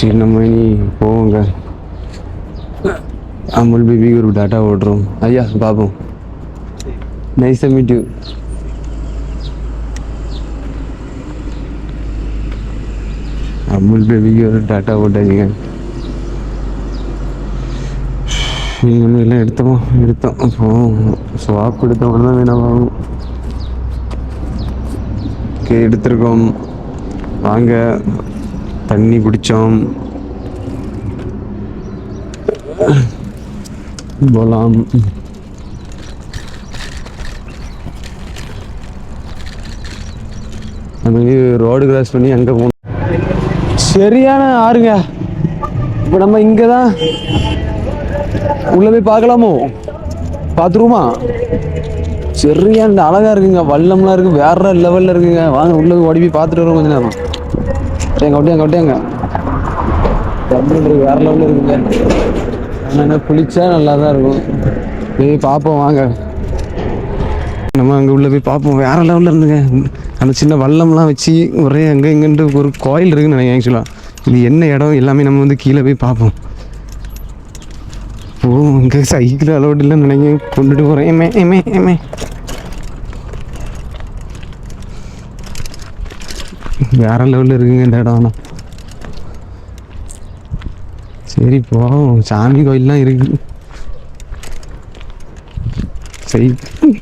சரி நம்ம இனி போவோங்க. அமுல் பேபிக்கு ஒரு டாட்டா ஓடுறோம். ஐயா பாப்போம். Nice to meet you. Amul பேபிக்கு ஒரு டாட்டா ஓட்டாச்சுங்க. நீங்கள் எல்லாம் எடுத்தோம். அப்போ ஸ்வாப் எடுத்தவங்க தான் வேணாம் வாங்கும். ஓகே எடுத்திருக்கோம். வாங்க தண்ணி குடித்தோம். போகலாம். நம்ம ரோடு கிராஸ் பண்ணி அங்கே போகணும். சரியான ஆறுங்க. இப்போ நம்ம இங்கே தான் உள்ள போய் பார்க்கலாமோ? பார்த்துருவோமா? சரியான அழகா இருக்குங்க. வல்லம்லாம் இருக்கு, வேற லெவல்ல இருக்குங்க. வாங்க உள்ள போய் ஓடி போய் பார்த்துட்டு வரோம் கொஞ்ச நேரம். ஒட்டியாங்க வேற லெவலில் இருக்குங்க. ஆனால் குளிச்சா நல்லா தான் இருக்கும். போய் பார்ப்போம் வாங்க. நம்ம அங்கே உள்ள போய் பார்ப்போம். வேற லெவலில் இருந்துங்க. அந்த சின்ன வல்லம்லாம் வச்சு ஒரே அங்கே இங்கேன்ட்டு ஒரு கோயில் இருக்குன்னு நினைக்கிறேன். ஆக்சுவலாக இது என்ன இடம் எல்லாமே நம்ம வந்து கீழே போய் பார்ப்போம். ஓ இங்கே சைக்கிள் அலோடு இல்லைன்னு நினைக்கிறேன். கொண்டுட்டு போகிறேன். ஏமே வேற லெவலில் இருக்குங்க இந்த இடம். ஆனால் சரி போவோம். சாமி கோயிலெலாம் இருக்கு. சைக்கிள்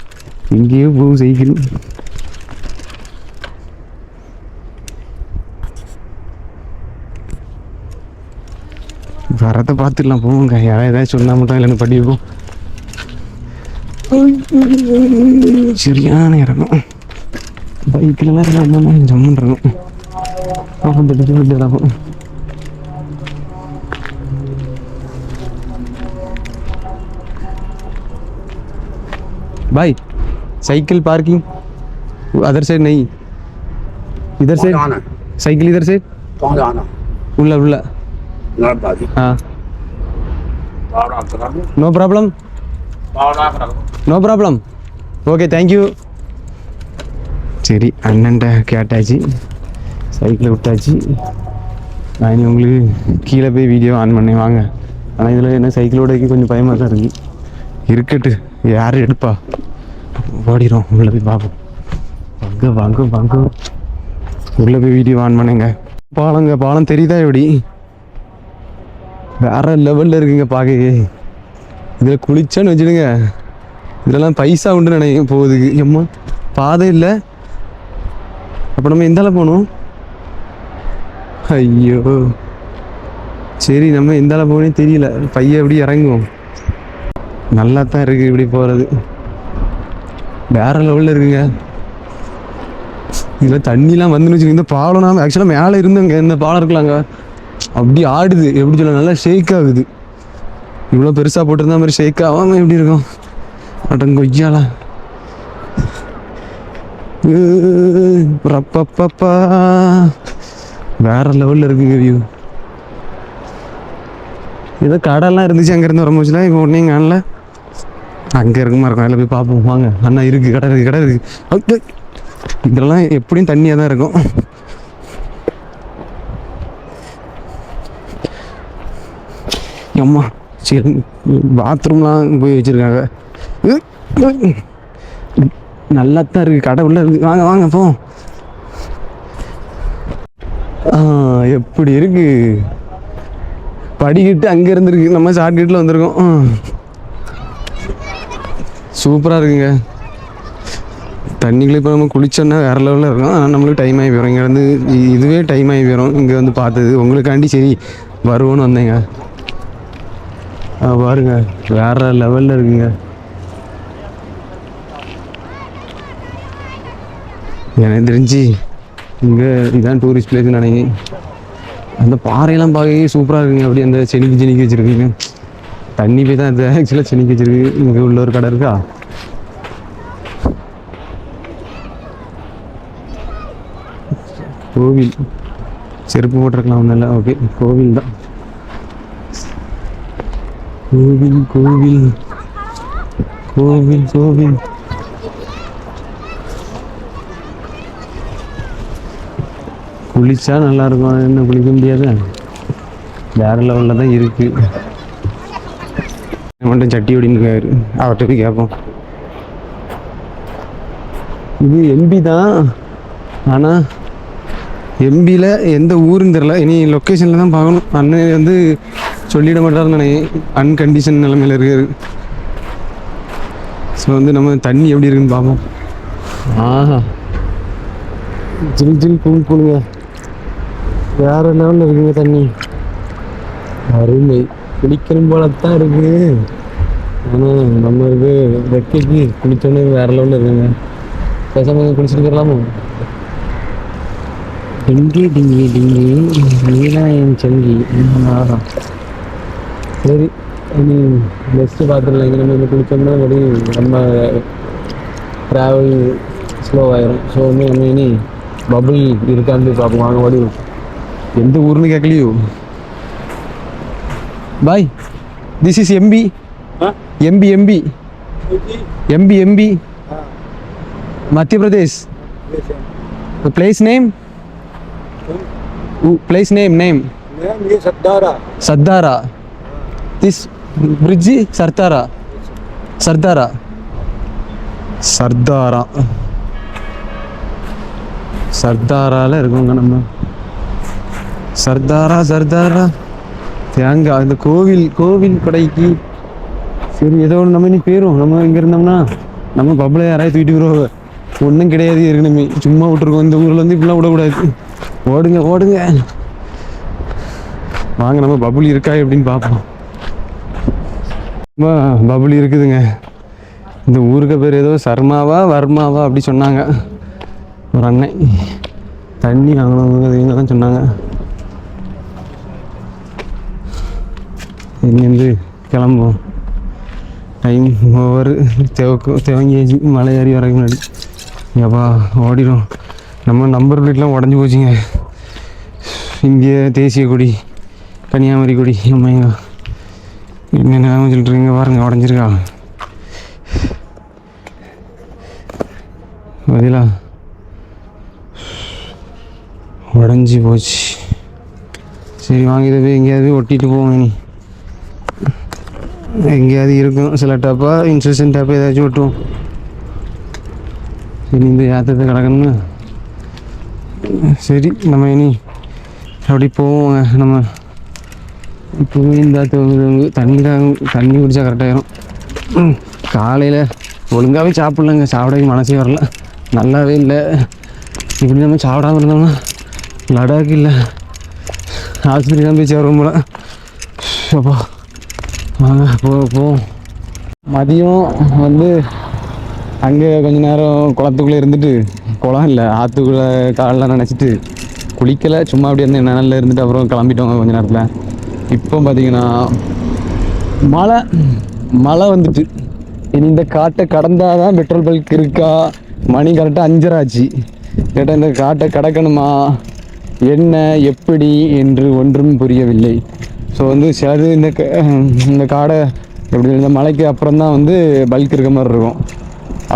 இங்கேயோ போகும் சைக்கிள். வரத்தை பார்த்துக்கலாம் போவோங்க. யாராவது ஏதாச்சும் சொன்னால் மட்டும் இல்லைன்னு படிப்போம். சரியான இறங்கும். பைக்கிலலாம் இல்லாமல் ஜம்முன்னு இருக்கும். இடம் भाई साइकिल पार्किंग अदर साइड नहीं, इधर से साइकिल इधर से उल्ला हाँ no problem okay thank you. சரி அண்ணன்ட்ட கேட்டாச்சு, சைக்கிளை விட்டாச்சு. நான் இனி உங்களுக்கு கீழே போய் வீடியோ ஆன் பண்ணேன் வாங்க. ஆனால் இதில் என்ன சைக்கிளோட கொஞ்சம் பயமாக தான் இருக்குது. இருக்கட்டு யார் எடுப்பா, ஓடிடும். உள்ளே போய் பார்ப்போம். வாங்க உள்ளே போய் வீடியோ ஆன் பண்ணுங்க. பாலம் தெரியுதா? எப்படி வேற லெவலில் இருக்குங்க பார்க்க. இதில் குளிச்சான்னு வச்சுடுங்க, இதெல்லாம் பைசா உண்டு நினைக்க போகுதுக்கு. எம்மா பாதை இல்லை. அப்போ நம்ம எந்தால போகணும்? ஐயோ சரி நம்ம எந்தால போகணும்னு தெரியல. பையன் எப்படி இறங்குவோம்? நல்லா தான் இருக்குது இப்படி போகிறது. வேற லெவலில் இருக்குங்க. இதில் தண்ணிலாம் வந்துன்னு வச்சுக்கோங்க. இந்த பாலம் நான் ஆக்சுவலாக மேலே இருந்தேங்க. இந்த பாலம் இருக்கலாங்க, அப்படி ஆடுது. எப்படி சொல்ல, நல்லா ஷேக் ஆகுது. இவ்வளோ பெருசாக போட்டிருந்தா மாதிரி ஷேக் ஆகாமல் எப்படி இருக்கும்? அடங்க கொய்யாலா ரப்பப்பா வேற லெவலில் இருக்குங்க வியூ. ஏதோ கடைலாம் இருந்துச்சு அங்கேருந்து வரும்போதுலாம். இப்போ ஒன்றே காணல. அங்கே இருக்குமா இருக்கும். அதில் போய் பார்ப்போம் வாங்க. அண்ணா இருக்குது, கடை இருக்குது. இதெல்லாம் எப்படியும் தண்ணியாக தான் இருக்கும். அம்மா சரி பாத்ரூம்லாம் போய் வச்சுருக்காங்க. நல்லா தான் இருக்குது. கடை உள்ள இருக்குது. வாங்க போ. எப்படி இருக்கு படிக்கிட்டு அங்கே இருந்துருக்கு. நம்ம ஷார்ட்கட்டில் வந்திருக்கோம். சூப்பராக இருக்குங்க. தண்ணிக்குள்ளே இப்போ நம்ம குளிச்சோன்னா வேறு லெவலில் இருக்கும். ஆனால் நம்மளுக்கு டைம் ஆகி போயிடும். இங்கே வந்து இதுவே டைம் ஆகி போயிடும். இங்கே வந்து பார்த்தது உங்களுக்காண்டி சரி வருவோன்னு வந்தேங்க. பாருங்க வேற லெவலில் இருக்குங்க. எனக்கு தெரிஞ்சு இங்கே இதுதான் டூரிஸ்ட் பிளேஸ்ன்னு நினைக்கிறேன். அந்த பாறையெல்லாம் பார்க்க சூப்பராக இருக்குங்க. அப்படி அந்த செனிக்கு வச்சுருக்குங்க. தண்ணி போய் தான் அது ஆக்சுவலாக செனிக்கு வச்சுருக்கு. இங்கே உள்ள ஒரு கடை இருக்கா. கோவில் செருப்பு போட்டிருக்கலாம் ஒன்றும் இல்லை. ஓகே கோவில் தான். கோவில் குளிச்சா நல்லா இருக்கும். என்ன குளிக்க முடியாது. வேற லெவலில் தான் இருக்குது. மட்டும் சட்டி ஓடின்னு இருக்காரு, அவர்கிட்ட போய் கேட்போம். இது எம்பி தான், ஆனால் எம்பியில் எந்த ஊருன்னு தெரில. இனி லொக்கேஷனில் தான் பார்க்கணும். அண்ணன் வந்து சொல்லிட மாட்டாருன்னு நினைக்கிறேன். அன்கண்டிஷன் நிலைமையில் இருக்காரு. ஸோ வந்து நம்ம தண்ணி எப்படி இருக்குன்னு பார்ப்போம். ஆஹா, ஜில் ஜில் கூழ் கூழுங்க, வேற லெவலில் இருக்குங்க தண்ணி. அருமை, குளிக்கணும் போலத்தான் இருக்குது. ஆனால் நம்ம இது வெக்கைக்கு குளிச்சோன்னே வேற லெவலில் இருக்குங்க. பேசாமல் குளிச்சுட்டு போயிடலாமோ? டிங்கி டிங்கி டிங்கி நீதான் என் சங்கி. ஆஹா, சரி, இனி நெக்ஸ்ட்டு பார்த்துடலாம். இங்கே நம்ம இங்கே குளிச்சோம்னா படி நம்ம ட்ராவல் ஸ்லோவாயிரும். ஸோ வந்து நம்ம இனி பபுள் இருக்கான்னு பார்ப்போம். வாங்க ஓடி. எந்த ஊர்னு கேட்கலையோ. Bye, this is MP. MP MP MP MP Madhya Pradesh. Place name, place name name ये सरदारा. सरदारा. दिस ब्रिज सरदारा. सरदारा सरदारा சர்தாரால இருக்குங்க நம்ம. சர்தாரா சர்தாரா தேங்காய். இந்த கோவில் கோவில் கொடைக்கு சரி ஏதோ ஒன்று நம்ம இனி போயிடும். நம்ம இங்கே இருந்தோம்னா நம்ம பப்ளை யாராவது தூக்கிட்டு வருவோம். ஒன்றும் கிடையாது, இருக்கணுமே சும்மா விட்டுருக்கோம். இந்த ஊரில் வந்து இப்படிலாம் விடக்கூடாது. ஓடுங்க ஓடுங்க, வாங்க நம்ம பபுள் இருக்கா எப்படின்னு பார்ப்போம். பபுள் இருக்குதுங்க. இந்த ஊருக்கு பேர் ஏதோ சர்மாவா வர்மாவா அப்படி சொன்னாங்க. ஒரு அண்ணன் தண்ணி வாங்கணும் தான் சொன்னாங்க. இங்கேருந்து கிளம்புவோம். டைம் ஓவர் தேவங்கேஜி மலை ஏறி வரக்கு முன்னாடி. ஏப்பா ஓடிடும். நம்ம நம்பர் பிளேட்லாம் உடஞ்சி போச்சுங்க. இந்திய தேசிய கொடி, கன்னியாகுமரி கொடி. அம்மையா என்னென்ன சொல்லிட்டுருங்க பாருங்க, உடஞ்சிருக்கா பதிலா உடஞ்சி போச்சு. சரி வாங்க, இதை போய் எங்கேயாவது ஒட்டிட்டு போவோம். இனி எங்கேயாவது இருக்கும் சில டப்பா, இன்ஸ்ட்ரக்ஷன் டப்பா ஏதாச்சும் ஒட்டுவோம். இனி இந்த யாத்திரத்தை கிடக்கணும்னு சரி நம்ம இனி அப்படி போவோங்க. நம்ம இப்போவே இந்த தண்ணி குடித்தா கரெக்டாகிடும். காலையில் ஒழுங்காகவே சாப்பிட்லங்க, சாப்பிடவே மனசே வரல, நல்லாவே இல்லை. இப்படி நம்ம சாப்பிடாம இருந்தோம்னா லடாக் இல்லை ஆஸ்பத்திரி தான் போய் சேரும் போல. அப்பா வாங்க போவோம். மதியம் வந்து அங்கே கொஞ்ச நேரம் குளத்துக்குள்ளே இருந்துட்டு, குளம் இல்லை ஆற்றுக்குள்ளே காலெலாம் நினச்சிட்டு குளிக்கலை, சும்மா அப்படி இருந்தேன் நிழல்ல இருந்துட்டு அப்புறம் கிளம்பிட்டோங்க கொஞ்ச நேரத்தில். இப்போ பார்த்தீங்கன்னா மழை வந்துட்டு. இனி இந்த காட்டை கடந்தால் தான் பெட்ரோல் பல்க் இருக்கா. மணி கரெக்டாக 5:30 ஆச்சு. கேட்டால் இந்த காட்டை கடக்கணுமா என்ன எப்படி என்று ஒன்றும் புரியவில்லை. ஸோ வந்து சிலது இந்த காடை எப்படி இந்த மலைக்கு அப்புறம் தான் வந்து பல்க் இருக்க மாதிரி இருக்கும்.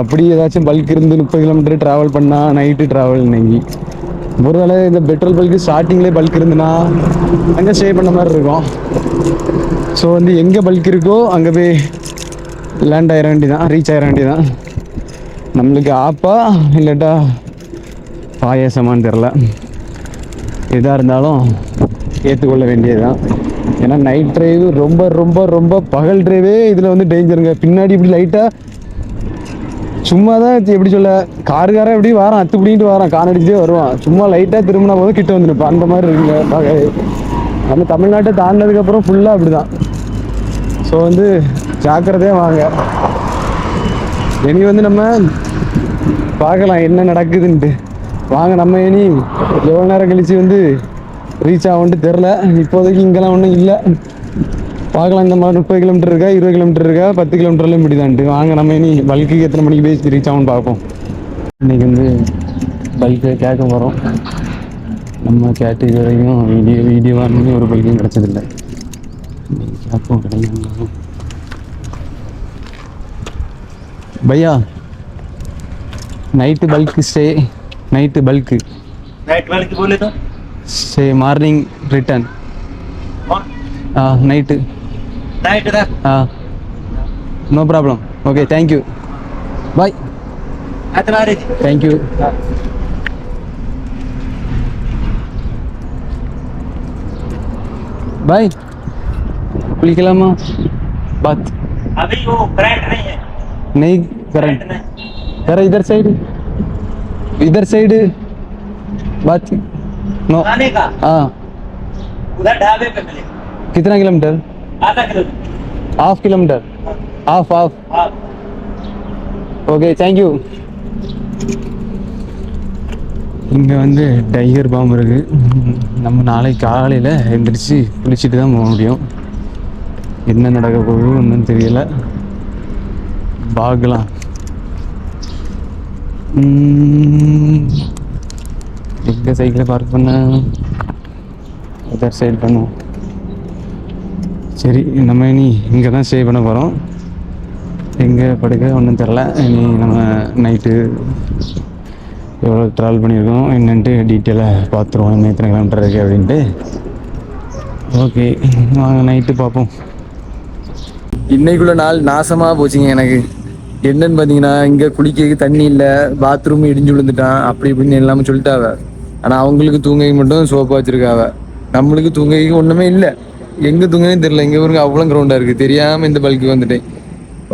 அப்படி ஏதாச்சும் பல்க் இருந்து 30 கிலோமீட்டர் ட்ராவல் பண்ணால் நைட்டு ட்ராவல் இன்னைக்கு. ஒருவேளை இந்த பெட்ரோல் பல்க்கு ஸ்டார்டிங்லேயே பல்க் இருந்துன்னா அங்கே ஸ்டே பண்ண மாதிரி இருக்கும். ஸோ வந்து எங்கே பல்க் இருக்கோ அங்கே போய் லேண்ட் ஆகிட வேண்டியதான், ரீச் ஆகிட வேண்டியதான். நம்மளுக்கு ஆப்பா இல்லாட்டா பாயாசமானு தெரில, எதாக இருந்தாலும் ஏற்றுக்கொள்ள வேண்டியது தான். ஏன்னா நைட் ட்ரைவ் ரொம்ப ரொம்ப ரொம்ப பகல் ட்ரைவே இதில் வந்து டேஞ்சருங்க. பின்னாடி இப்படி லைட்டாக சும்மா தான் எப்படி சொல்ல, காருக்காரன் எப்படி வாரான், அத்து பிடிக்கிட்டு வாரான், கார் அடிச்சுட்டே வருவான். சும்மா லைட்டாக திரும்பினா போதும் கிட்ட வந்துருப்பா, அந்த மாதிரி இருக்குங்க. நம்ம தமிழ்நாட்டை தாண்டினதுக்கப்புறம் ஃபுல்லாக அப்படி தான். ஸோ வந்து ஜாக்கிரதையாக வாங்க. இனி வந்து நம்ம பார்க்கலாம் என்ன நடக்குதுன்ட்டு. வாங்க நம்ம இனி எவ்வளோ நேரம் கழிச்சு வந்து ரீச் ஆகும்ட்டு தெரில. இப்போதைக்கு இங்கெல்லாம் ஒன்றும் இல்லை, பார்க்கலாம். இந்த மாதிரி 30 கிலோமீட்டர் இருக்கா, 20 கிலோமீட்டர் இருக்கா, 10 கிலோமீட்டர்லையும் இப்படிதான்ட்டு. வாங்க நம்ம இனி பல்க்குக்கு எத்தனை மணிக்கு போய் ரீச் ஆகும்னு பார்ப்போம். இன்றைக்கி வந்து பல்க்கு கேட்க போகிறோம். நம்ம கேட்டு இது வரைக்கும் வீடியோவாக இருந்து ஒரு பல்க்கும் கிடச்சதில்லை. கேட்போம் கிடையாது. பையா night bulk stay, night bulk बोले तो stay morning return night. Night तक no problem. Okay, thank you, bye. इतना रही தேங்க்யூ. பாய், குளிக்கலாமா? பாத் अभी वो करंट नहीं है. नहीं करंट. नहीं. अरे इधर साइड बात नो. आने का हाँ, उधर ढाबे पे मिलेगा. कितना किलोमीटर? आधा kilometre. Half kilometre. Half half. हाँ. Okay, thank you. இங்கே வந்து டைகர் பாம் இருக்கு. நம்ம நாளைக்கு காலையில் எழுந்திரிச்சு குளிச்சுட்டு தான் போக முடியும். என்ன நடக்க போகுது ஒன்றும் தெரியல. பார்க்கலாம். எங்கே சைக்கிளை பார்க் பண்ண? அதர் சைடு பண்ணுவோம். சரி, நம்ம இனி இங்கே தான் ஸ்டே பண்ண போகிறோம். எங்கே படுக்க ஒன்றும் தெரில. இனி நம்ம நைட்டு எவ்வளோ ட்ராவல் பண்ணியிருக்கோம் என்னன்ட்டு டீட்டெயிலாக பார்த்துருவோம். இன்னும் எத்தனை கிலோமீட்டர் இருக்குது அப்படின்ட்டு. ஓகே, வாங்க நைட்டு பார்ப்போம். இன்னைக்குள்ள நாள் நாசமாக போச்சுங்க எனக்கு. என்னன்னு பார்த்தீங்கன்னா, இங்கே குளிக்க தண்ணி இல்லை, பாத்ரூம் இடிஞ்சு விழுந்துட்டான், அப்படி இப்படின்னு எல்லாமே சொல்லிட்டாவ. ஆனால் அவங்களுக்கு தூங்கைக்கு மட்டும் சோப்பா வச்சுருக்காவ. நம்மளுக்கு தூங்கைக்கு ஒன்றுமே இல்லை. எங்கே தூங்கன்னு தெரியல. இங்கே பாருங்க, அவ்வளோ கிரௌண்டாக இருக்குது. தெரியாமல் இந்த பல்க்கு வந்துட்டேன்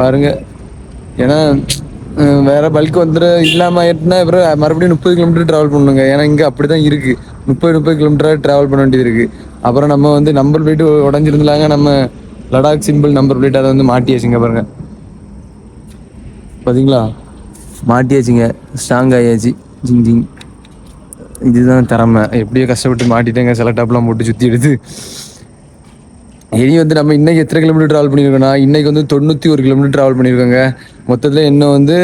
பாருங்க. ஏன்னா வேற பல்க் வந்துட இல்லாமல் ஆயிட்டுனா அப்புறம் மறுபடியும் 30 கிலோமீட்டர் ட்ராவல் பண்ணுங்க. ஏன்னா இங்கே அப்படி தான் இருக்குது. 30 கிலோமீட்டராக ட்ராவல் பண்ண வேண்டியது இருக்குது. அப்புறம் நம்ம வந்து நம்பர் பிளேட்டு உடஞ்சிருந்தாங்க. நம்ம லடாக் சிம்பிள் நம்பர் பிளேட் அதை வந்து மாட்டியாச்சுங்க பாருங்க. பார்த்தீங்களா, மாட்டியாச்சுங்க. ஸ்ட்ராங் ஆயாச்சு. ஜிங் ஜிங். இதுதான் திறமை. எப்படியோ கஷ்டப்பட்டு மாட்டிட்டேங்க. செலக்டாப்லாம் போட்டு சுற்றி எடுத்து. இனி வந்து நம்ம இன்னைக்கு எத்தனை கிலோமீட்டர் ட்ராவல் பண்ணியிருக்கோம்னா, இன்னைக்கு வந்து 91 கிலோமீட்டர் ட்ராவல் பண்ணியிருக்கோங்க. மொத்தத்தில் இன்னும் வந்து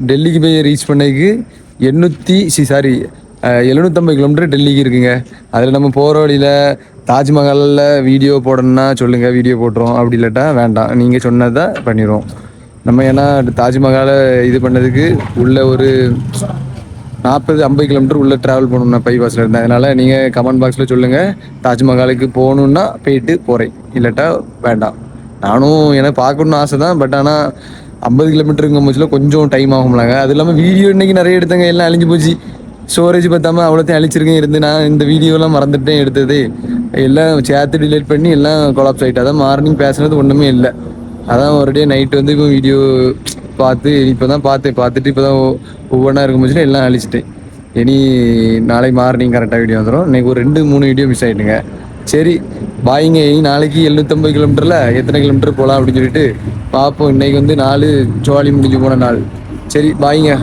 டெல்லிக்கு போய் ரீச் பண்ணதுக்கு 750 கிலோமீட்டர் டெல்லிக்கு இருக்குங்க. அதில் நம்ம போகிற வழியில் தாஜ்மஹாலில் வீடியோ போடணுன்னா சொல்லுங்கள், வீடியோ போட்டுரும். அப்படி இல்லாட்டா வேண்டாம், நீங்கள் சொன்னதை பண்ணிடுவோம் நம்ம. ஏன்னா தாஜ்மஹாலை இது பண்ணதுக்கு உள்ள ஒரு 40-50 கிலோமீட்டர் உள்ளே ட்ராவல் பண்ணணும் பைபாஸில் இருந்தேன். அதனால் நீங்கள் கமெண்ட் பாக்ஸில் சொல்லுங்கள், தாஜ்மஹாலுக்கு போகணுன்னா போயிட்டு போகிறேன், இல்லாட்டா வேண்டாம். நானும் எனக்கு பார்க்கணுன்னு ஆசை தான். பட் ஆனால் 50 கிலோமீட்டருங்கும் போச்சுல கொஞ்சம் டைம் ஆகும்லாங்க. அது இல்லாமல் வீடியோ இன்றைக்கி நிறைய எடுத்தங்க, எல்லாம் அழிஞ்சு போச்சு. ஸ்டோரேஜ் பார்த்தாம அவ்வளோத்தையும் அழிச்சிருக்கேன் இருந்து. நான் இந்த வீடியோலாம் மறந்துட்டேன் எடுத்தது. எல்லாம் சேர்த்து டிலேட் பண்ணி எல்லாம் கொலாப்ஸ் ஆகிட்டு. அதான் மார்னிங் பேசுனது ஒன்றுமே இல்லை. அதான் ஒரு டே நைட்டு வந்து இப்போ வீடியோ பார்த்து இப்போ தான் பார்த்துட்டு இப்போ தான் ஒவ்வொன்றா இருக்கும் போச்சுல எல்லாம் அழிச்சிட்டேன். இனி நாளைக்கு மார்னிங் கரெக்டாக வீடியோ வந்துடும். இன்றைக்கி ஒரு 2-3 வீடியோ மிஸ் ஆகிட்டுங்க. சரி, பாய்ங்க. இனி நாளைக்கு 750 கிலோமீட்டரில் எத்தனை கிலோமீட்டர் போகலாம் அப்படின்னு சொல்லிட்டு பார்ப்போம். இன்றைக்கி வந்து 4 ஜோலி முடிஞ்சு போன நாள். சரி, பாய்ங்க.